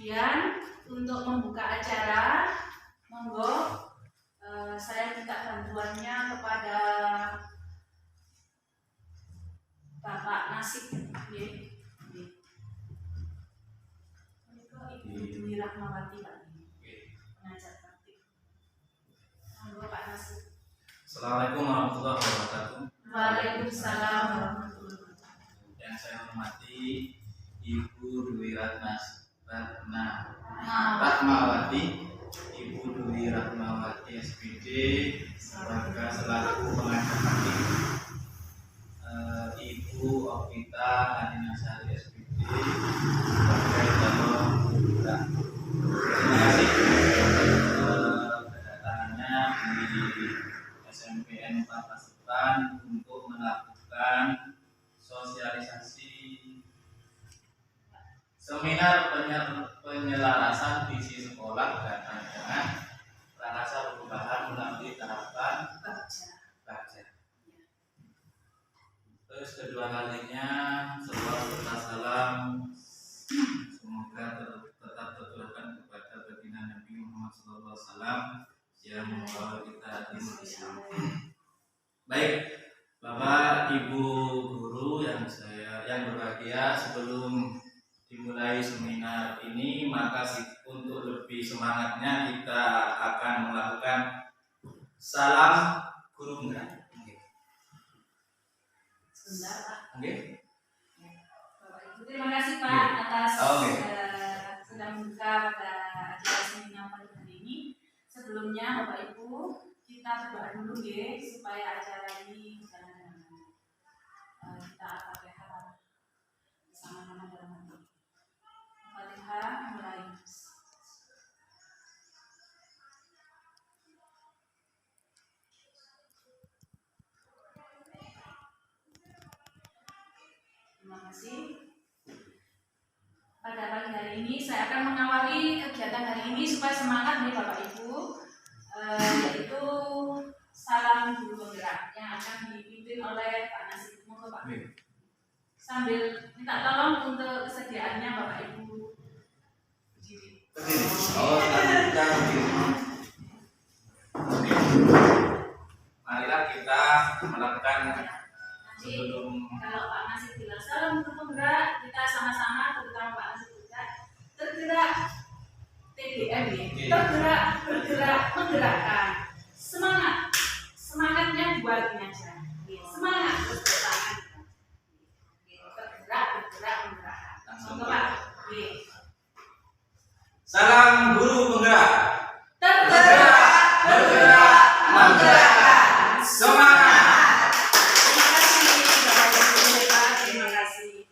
Kemudian untuk membuka acara, monggo saya minta bantuannya kepada Bapak Nasib, Ibu Dwi Rahmawati, Pak, pengajar praktik. Monggo Pak Nasib. Assalamualaikum warahmatullahi wabarakatuh. Waalaikumsalam warahmatullahi wabarakatuh. Yang saya hormati Ibu Dwi Rahmawati, Ibu Dwi Rahmawati SPD selaku pengajar praktik, Ibu Okita Adinasari SPD sebagai calon guru. Terima kasih kedatangannya di SMPN 4 Pasuruan untuk melakukan sosialisasi seminar penyelarasan visi sekolah dan rancangan prakarsa perubahan melalui tahapan Bagja. Terus kedua kalinya, serta salam semoga tetap tertujukan kepada baginda Nabi Muhammad SAW yang membawa kita di Islam. Baik, Bapak Ibu guru yang berbahagia, sebelum dimulai seminar ini, maka untuk lebih semangatnya kita akan melakukan salam guru penggerak. Sebentar, Pak. Oke. Bapak Ibu, terima kasih Pak atas sudah membuka pada acara seminar pada hari ini. Sebelumnya Bapak Ibu, kita berdoa dulu ya supaya acara ini berjalan dengan baik. Kita Al-Fatihah bersama-sama dalam hati. Al-Fatihah mulai. Terima kasih. Pada pagi hari ini saya akan mengawali kegiatan hari ini supaya semangat nih Bapak Ibu, yaitu salam guru penggerak yang akan dipimpin oleh Pak Nasib. Monggo Pak. Sambil minta tolong untuk kesediaannya Bapak Ibu berdiri. Marilah kita melakukan Nanti kalau Pak Nasib bilang salam guru penggerak, kita sama-sama, terutama Pak Nasib juga tergerak TBM ya, tergerak, bergerak, menggerakkan. Semangatnya buat ini aja. Semangat terus bertahan. Tergerak, bergerak, menggerakkan. Langsung Pak. Salam guru penggerak. Tergerak, bergerak, menggerakkan. Semangat. Terima kasih.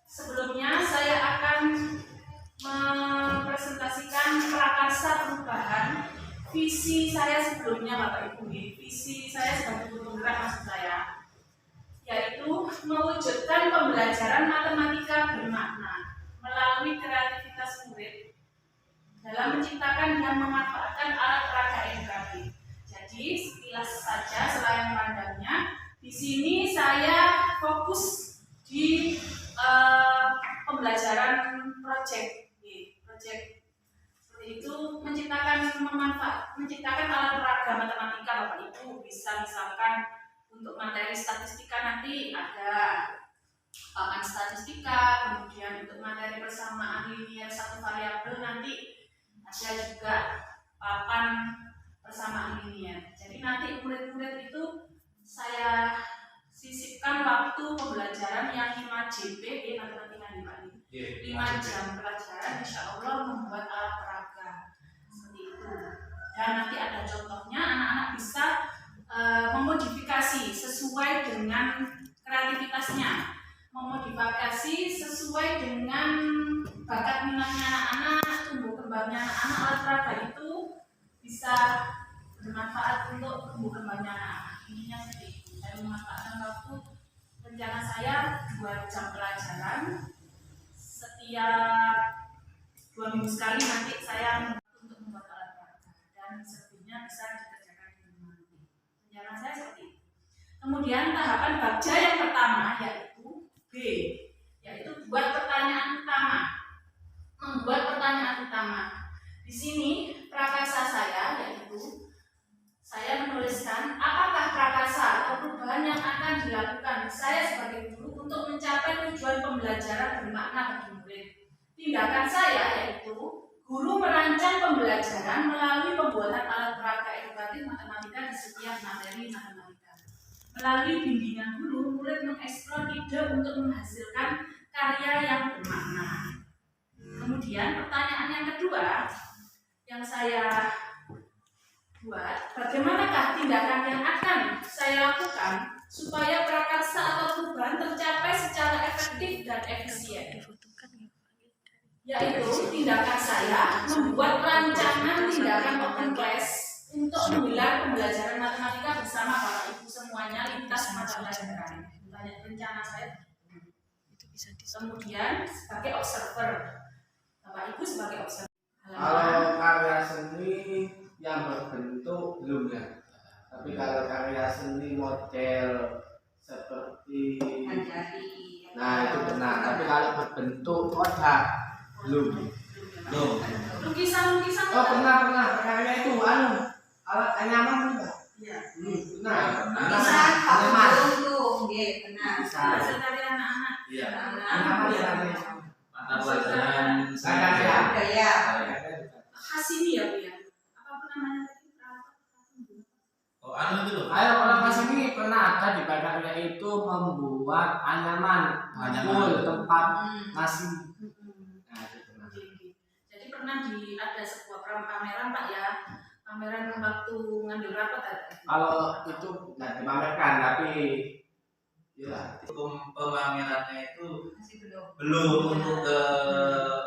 Sebelumnya saya akan mempresentasikan prakarsa perubahan visi saya sebelumnya Bapak Ibu. Visi saya sebagai guru penggerak maksud saya, yaitu mewujudkan pembelajaran matematika bermakna melalui kreativitas murid dalam menciptakan dan memanfaatkan alat peraga edukatif. Jadi sekilas saja selain pandangnya, di sini saya fokus di pembelajaran proyek seperti itu, menciptakan alat peraga matematika Bapak Ibu. Bisa misalkan untuk materi statistika nanti ada papan statistika, kemudian untuk materi persamaan linier satu variabel nanti ada juga papan persamaan linier. Jadi nanti murid-murid itu saya sisipkan waktu pembelajaran yang 5 JP matematika di Pak. 5 jam pelajaran, insya Allah membuat alat peraga seperti itu. Dan nanti ada contohnya, anak-anak bisa memodifikasi sesuai dengan kreativitasnya, memodifikasi sesuai dengan bakat minatnya anak-anak, tumbuh kembangnya anak-anak. Alat peraga itu bisa bermanfaat untuk tumbuh kembangnya anak-anak. Ininya seperti itu. Saya memanfaatkan waktu, rencana saya 2 jam pelajaran setiap 2 minggu sekali. Nanti saya untuk membuat alat peraga dan selebihnya bisa dikerjakan di rumah. Rencana saya seperti itu. Kemudian tahapan Bagja yang pertama yaitu B, yaitu buat pertanyaan pertanyaan utama. Di sini prakarsa saya yaitu saya menuliskan apakah prakarsa atau perubahan yang akan dilakukan saya sebagai guru untuk mencapai tujuan pembelajaran bermakna bagi murid. Tindakan saya yaitu guru merancang pembelajaran melalui pembuatan alat peraga edukatif matematika di setiap materi matematika. Melalui bimbingan guru, murid mengeksplor ide untuk menghasilkan karya yang bermakna. Kemudian pertanyaan yang kedua yang saya buat, bagaimanakah tindakan yang akan saya lakukan supaya prakarsa atau perubahan tercapai secara efektif dan efisien? Yaitu tindakan saya membuat rancangan tindakan open class untuk menggelar pembelajaran matematika bersama Bapak Ibu semuanya lintas mata pelajaran. Rencana saya. Kemudian sebagai observer, Bapak Ibu sebagai observer. Kalau karya seni yang berbentuk belum ya. Tapi kalau karya seni model seperti nah itu benar. Tapi kalau berbentuk kotak belum. Lukisan Oh pernah karya itu alat anyaman juga. Iya. Benar. Lukisan Anyaman. benar. Hasil karya anak-anak. Iya. Anyaman ya. Mata pelajaran Karya. Hasini ya Bu ya. Apa namanya tadi? Oh, itu loh. Ayo orang pas ini pernah ada di karya itu membuat anyaman, bangkul, tempat nasi. Nah, itu pernah. Jadi pernah ada sebuah pameran Pak ya, pameran waktu ngambil rapat ada. Kalau itu nggak dipamerkan, tapi ya Pemamerannya itu Masih belum. belum untuk ke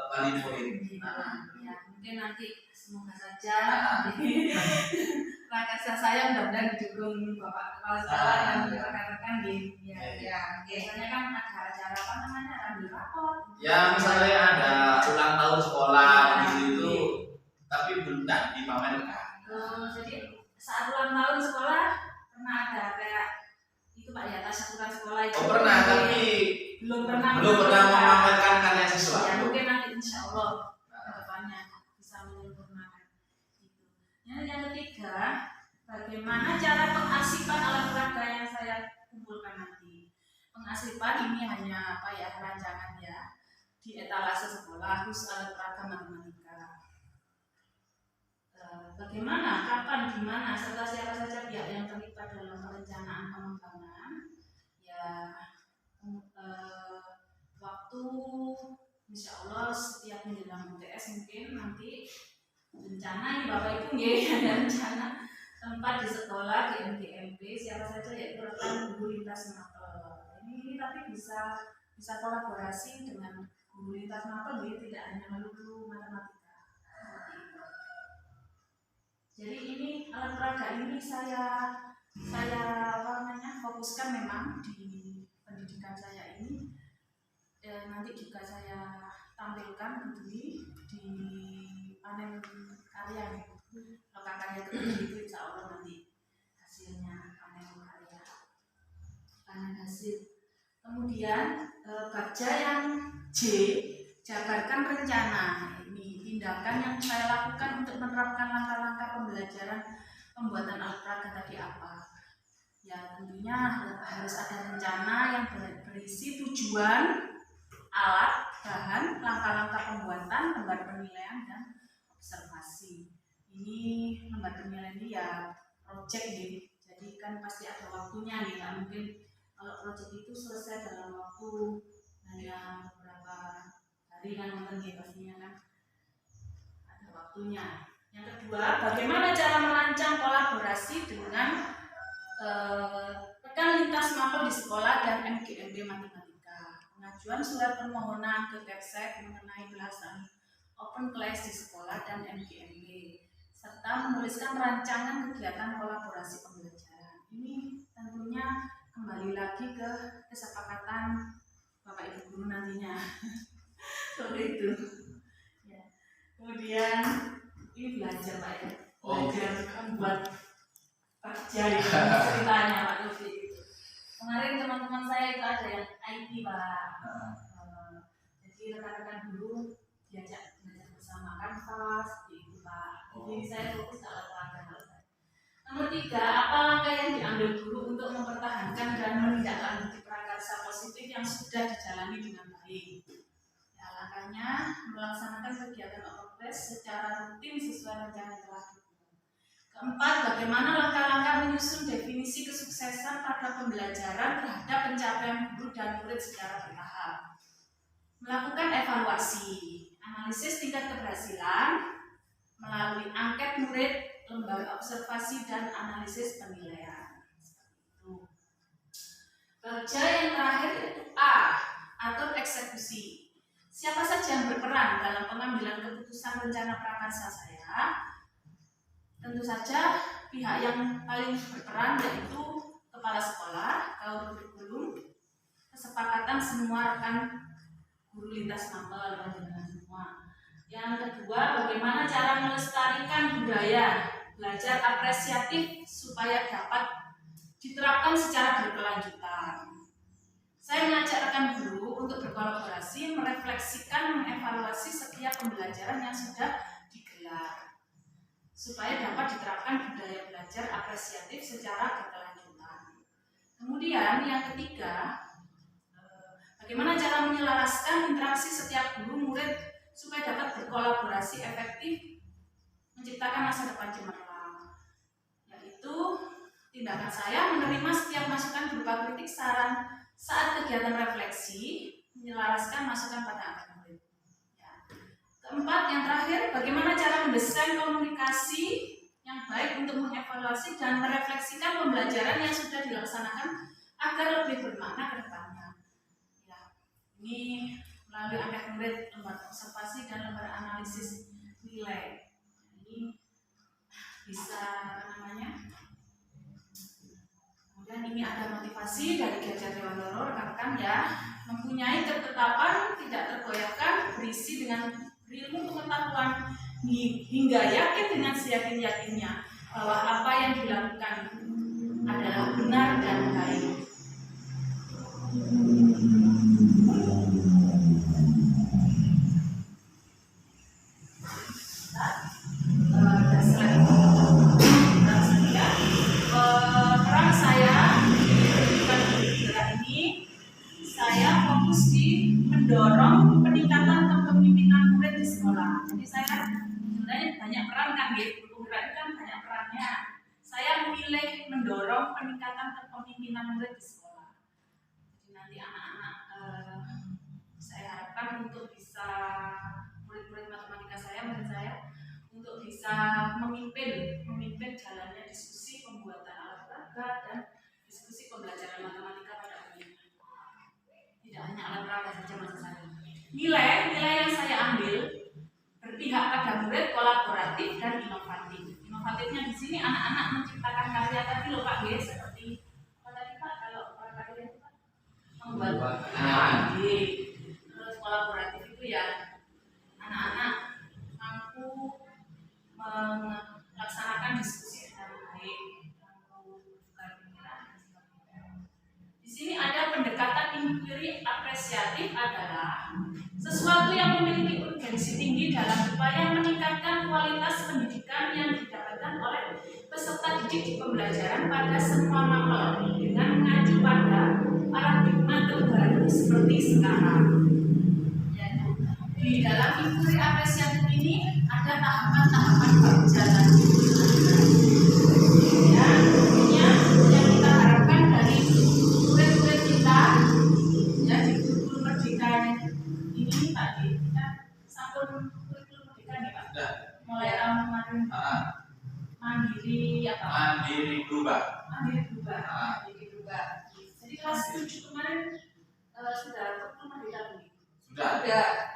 wali murid. Ya, mungkin nanti semoga saja prakarsa saya mudah-mudahan didukung Bapak Kepala Sekolah dan rekan-rekan di biasanya kan ada acara apa namanya ambil rapor. Ya misalnya ada ulang tahun sekolah di situ, tapi belum dipamerkan. Jadi saat ulang tahun sekolah pernah ada kayak itu Pak ya tasyakuran sekolah itu. Oh pernah, tapi belum pernah memamerkan karya siswa. Ya mungkin nanti insya Allah kedepannya bisa menyempurnakan itu. Yang ketiga, bagaimana cara pengarsipan alat peraga yang saya kumpulkan nanti. Pengarsipan ini hanya apa ya rancangan ya di etalase sekolah khusus alat peraga matematika. Bagaimana, kapan, di mana, serta siapa saja pihak yang terlibat dalam perencanaan pengembangan ya waktu insya Allah setiap menjelang UTS mungkin nanti rencana ini Bapak Ibu ada rencana tempat di sekolah di MGMP siapa saja yaitu rekan guru lintas mapel ini tapi bisa kolaborasi dengan guru lintas mapel tidak hanya melulu matematika. Jadi ini alat peraga ini saya fokuskan memang di pendidikan saya ini nanti juga saya tampilkan di panen karya loka karya itu insya Allah nanti hasilnya panen hasil. Kemudian baca yang J jabarkan rencana. Tindakan yang saya lakukan untuk menerapkan langkah-langkah pembelajaran pembuatan alat peraga tadi apa? Ya tentunya harus ada rencana yang berisi tujuan, alat, bahan, langkah-langkah pembuatan, lembar penilaian dan observasi. Ini lembar penilaian ini ya project nih, jadi kan pasti ada waktunya nih, nggak mungkin kalau project itu selesai dalam waktu hanya beberapa hari kan mungkin ya pastinya kan. Waktunya. Yang kedua, bagaimana cara merancang kolaborasi dengan rekan lintas mapel di sekolah dan MGMB matematika. Pengajuan surat permohonan ke Kepsek mengenai pelaksanaan open class di sekolah dan MGMB serta menuliskan rancangan kegiatan kolaborasi pembelajaran. Ini tentunya kembali lagi ke kesepakatan Bapak Ibu guru nantinya. Seperti itu. Kemudian ini belajar Pak ya, belajar membuat kerja itu ceritanya Pak Lufi. Kemarin teman-teman saya itu ada yang IT Pak, jadi rekan-rekan dulu diajak belajar bersama bersama kanvas itu Pak. Jadi saya fokus ke alat peraga hal saya. Nomor 3, apa langkah yang diambil guru untuk mempertahankan dan menindaklanjuti prakarsa positif yang sudah dijalani dengan baik? Ya, langkahnya melaksanakan kegiatan OKPES secara rutin sesuai rencana yang telah dibuat. Keempat, bagaimana langkah-langkah menyusun definisi kesuksesan pada pembelajaran terhadap pencapaian guru dan murid secara bertahap. Melakukan evaluasi, analisis tingkat keberhasilan melalui angket murid, lembaga observasi dan analisis penilaian. Seperti itu. Bagian yang terakhir yaitu A, atur eksekusi. Siapa saja yang berperan dalam pengambilan keputusan rencana prakarsa saya? Tentu saja pihak yang paling berperan yaitu kepala sekolah, kaum kurikulum, kesepakatan semua rekan guru lintas mapel dengan semua. Yang kedua, bagaimana cara melestarikan budaya belajar apresiatif supaya dapat diterapkan secara berkelanjutan. Saya mengajak rekan guru untuk berkolaborasi, merefleksikan, mengevaluasi setiap pembelajaran yang sudah digelar supaya dapat diterapkan budaya belajar apresiatif secara berkelanjutan. Kemudian yang ketiga, bagaimana cara menyelaraskan interaksi setiap guru murid supaya dapat berkolaborasi efektif menciptakan masa depan cemerlang. Yaitu tindakan saya menerima setiap masukan berupa kritik saran saat kegiatan refleksi, menyelaraskan masukan pada anak murid. Ya. Keempat, yang terakhir, bagaimana cara mendesain komunikasi yang baik untuk mengevaluasi dan merefleksikan pembelajaran yang sudah dilaksanakan agar lebih bermakna ke depannya. Ini melalui angket murid, lembaga observasi dan lembaga analisis nilai. Ini bisa kemudian ini ada motivasi dari Ganjar Dewandoro rekan-rekan ya, mempunyai ketetapan tidak tergoyahkan, berisi dengan ilmu pengetahuan hingga yakin dengan seyakin-yakinnya bahwa apa yang dilakukan adalah benar dan baik. Peran saya ini, saya fokus di mendorong peningkatan kepemimpinan murid di sekolah. Jadi saya sebenarnya banyak peran kan, penggerak kan banyak perannya. Saya memilih mendorong peningkatan kepemimpinan murid di sekolah. Jadi nanti anak-anak saya harapkan untuk bisa murid-murid matematika saya, murid saya untuk bisa memimpin jalannya diskusi pembuatan alat peraga dan diskusi pembelajaran matematika pada umumnya. Tidak hanya alat peraga saja maksud saya. Nilai yang saya ambil berpihak pada murid, kolaboratif dan inovatif. Inovatifnya di sini anak-anak menciptakan karya tadi loh Pak B, seperti apa tadi Pak kalau karya itu Pak membuat ide. Terus kolaboratif itu ya anak-anak mampu melaksanakan diskusi dengan baik, membuka pikiran dan sebagainya. Di sini ada pendekatan inquiry apresiatif adalah sesuatu yang memiliki urgensi tinggi dalam upaya meningkatkan kualitas pendidikan yang didapatkan oleh peserta didik di pembelajaran pada semua mapel dengan mengacu pada paradigma terbaru seperti sekarang. Di dalam inquiry apresiatif ini ada tahapan-tahapan berjalan. Ya, tentunya yang kita harapkan dari murid-murid kita, ya di kurikulum merdeka ini tadi kita sampun kurikulum merdeka nih Pak. Mulai tahun kemarin mandiri apa? Mandiri berubah. Mandiri berubah. Jadi kelas 7 kemarin sudah kurikulum merdeka nih. Sudah.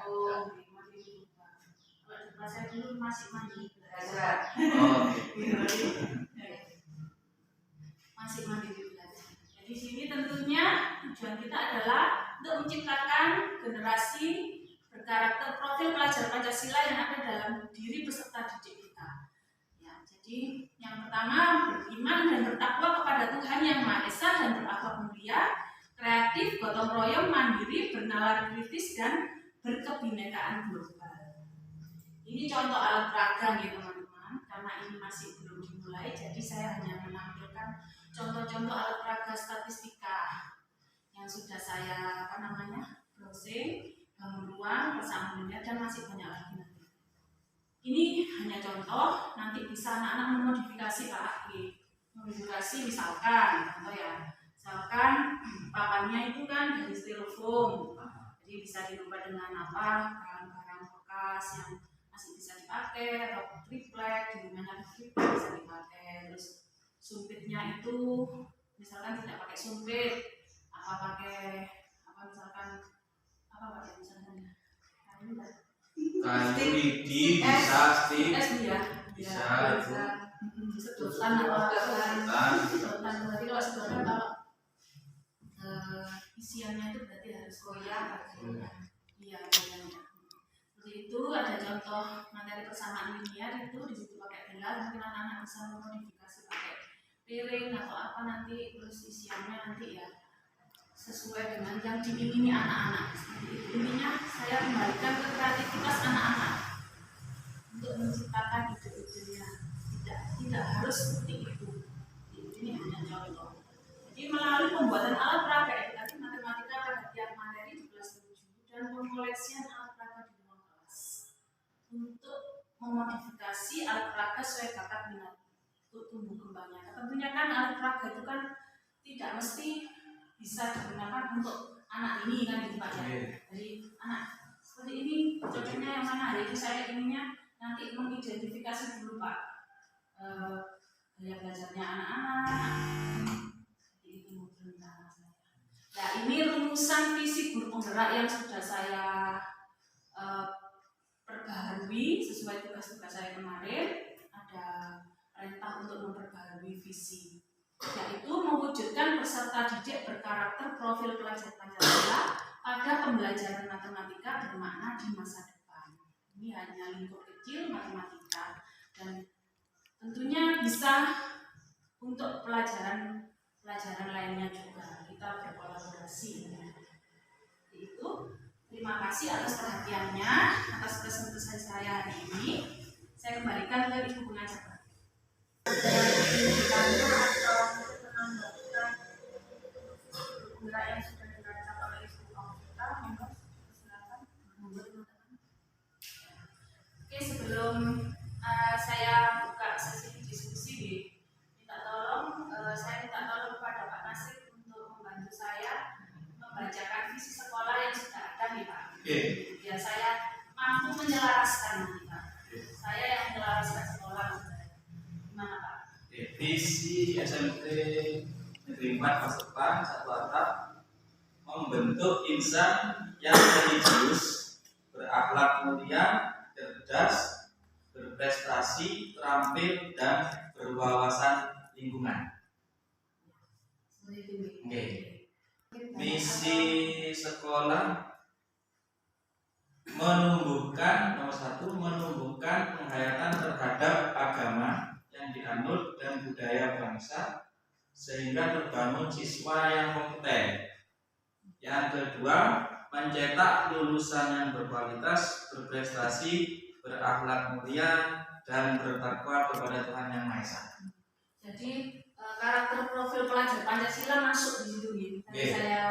Oh, mandiri berubah. Kalau di kelas saya dulu masih mandiri belajar. Masih mandiri belajar. Jadi sini tentunya tujuan kita adalah untuk menciptakan generasi berkarakter profil pelajar Pancasila yang ada dalam diri peserta didik kita. Ya, jadi yang pertama beriman dan bertakwa kepada Tuhan Yang Maha Esa dan berakhlak mulia, kreatif, gotong royong, mandiri, bernalar kritis dan berkebinekaan global. Ini contoh alat peraga nih teman-teman, karena ini masih belum dimulai, jadi saya hanya menampilkan contoh-contoh alat peraga statistika yang sudah saya browsing, bangun ruang, bersama dunia, dan masih banyak lagi nanti. Ini hanya contoh, nanti bisa anak-anak memodifikasi Pak. Memodifikasi misalkan, contoh ya, misalkan papannya itu kan dari styrofoam, jadi bisa dirubah dengan barang-barang bekas yang masih bisa dipakai, atau triplek, di rumahnya triplek bisa dipakai. Terus sumpitnya itu misalkan tidak pakai sumpit, pakai misalkan kayu lidi bisa stick bisa sedotan atau sedotan. Berarti kalau sedotan kalau isiannya itu berarti harus goyang atau iya goyang. Seperti itu ada contoh materi persamaan linear itu di situ pakai gelas, mungkin anak-anak bisa memodifikasi pakai piring atau apa nanti, terus isiannya nanti ya sesuai dengan yang diingini anak-anak. Intinya saya kembalikan ke kreativitas anak-anak untuk menciptakan ide-idenya. Tidak harus seperti itu. Ini hanya contoh. Jadi melalui pembuatan alat peraga edukasi matematika perhatian materi di kelas 7 dan pengkoleksian alat peraga di ruang kelas untuk memodifikasi alat peraga sesuai bakat minat untuk tumbuh kembangnya. Tentunya kan alat peraga itu kan tidak mesti bisa digunakan untuk anak ini kan gitu Pak ya. Jadi anak seperti ini cocoknya yang mana? Jadi saya inginnya nanti mengidentifikasi dulu Pak gaya belajarnya anak-anak. Jadi itu rencana saya. Nah ini rumusan visi guru penggerak yang sudah saya perbaharui sesuai tugas-tugas saya kemarin. Ada perintah untuk memperbaharui visi, yaitu mewujudkan peserta didik berkarakter profil pelajar Pancasila pada pembelajaran matematika bermakna di masa depan. Ini hanya lingkup kecil matematika dan tentunya bisa untuk pelajaran lainnya juga kita berkolaborasi. Itu terima kasih atas perhatiannya, atas presentasi saya hari ini. Saya kembalikan ke Ibu pengajar. Yang sudah dirancang oleh Ibu Alvita, silakan. Oke, sebelum saya buka sesi diskusi, saya minta tolong kepada Pak Nasir untuk membantu saya membacakan visi sekolah yang sudah ada nih Pak. Biar saya mampu menyelaraskan nanti Pak. Saya yang menyelaraskan sekolah. Gimana Pak? Visi SMP Negeri 4 Pasepan satu atap membentuk insan yang religius, berakhlak mulia, cerdas, berprestasi, terampil, dan berwawasan lingkungan. Oke. Misi sekolah menumbuhkan nomor 1 menumbuhkan penghayatan terhadap agama yang dianut dan budaya bangsa sehingga terbangun siswa yang kompeten. Yang kedua, mencetak lulusan yang berkualitas, berprestasi, berakhlak mulia, dan bertakwa kepada Tuhan Yang Maha Esa. Jadi karakter profil pelajar Pancasila masuk di situ nih. Saya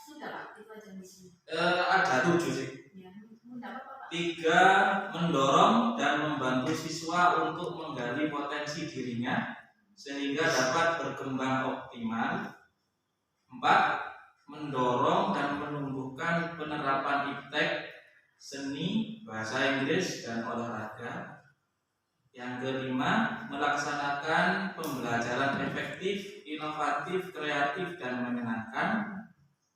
sudah Pak, itu aja misinya. Ada 7 sih. Ya, enggak apa-apa Pak. 3, mendorong dan membantu siswa untuk menggali potensi dirinya sehingga dapat berkembang optimal. 4, mendorong dan menumbuhkan penerapan iptek, seni, bahasa Inggris, dan olahraga. Yang kelima, melaksanakan pembelajaran efektif, inovatif, kreatif, dan menyenangkan.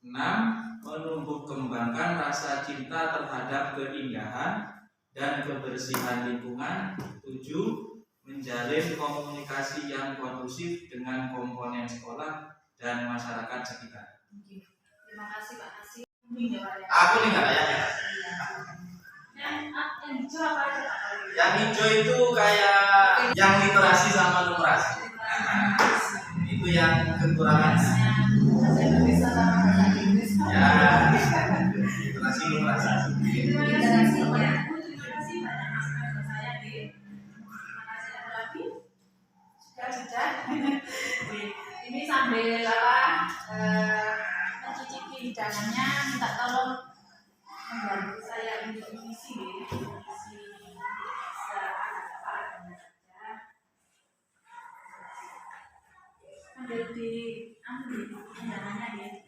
6, menumbuh kembangkan rasa cinta terhadap keindahan dan kebersihan lingkungan. 7, menjalin komunikasi yang kondusif dengan komponen sekolah dan masyarakat sekitar. Terima kasih Pak Nasir. Aku nih nggak tanya. Yang hijau apa aja Pak? Yang hijau itu kayak yang literasi sama numerasi. Itu yang kekurangannya. Bahasa Indonesia sama bahasa Inggris. Ya, literasi numerasi. Terima kasih. sambil apa mencicipi hidangannya, minta tolong membantu saya untuk mengisi apa saja. Sambil di hidangannya ya.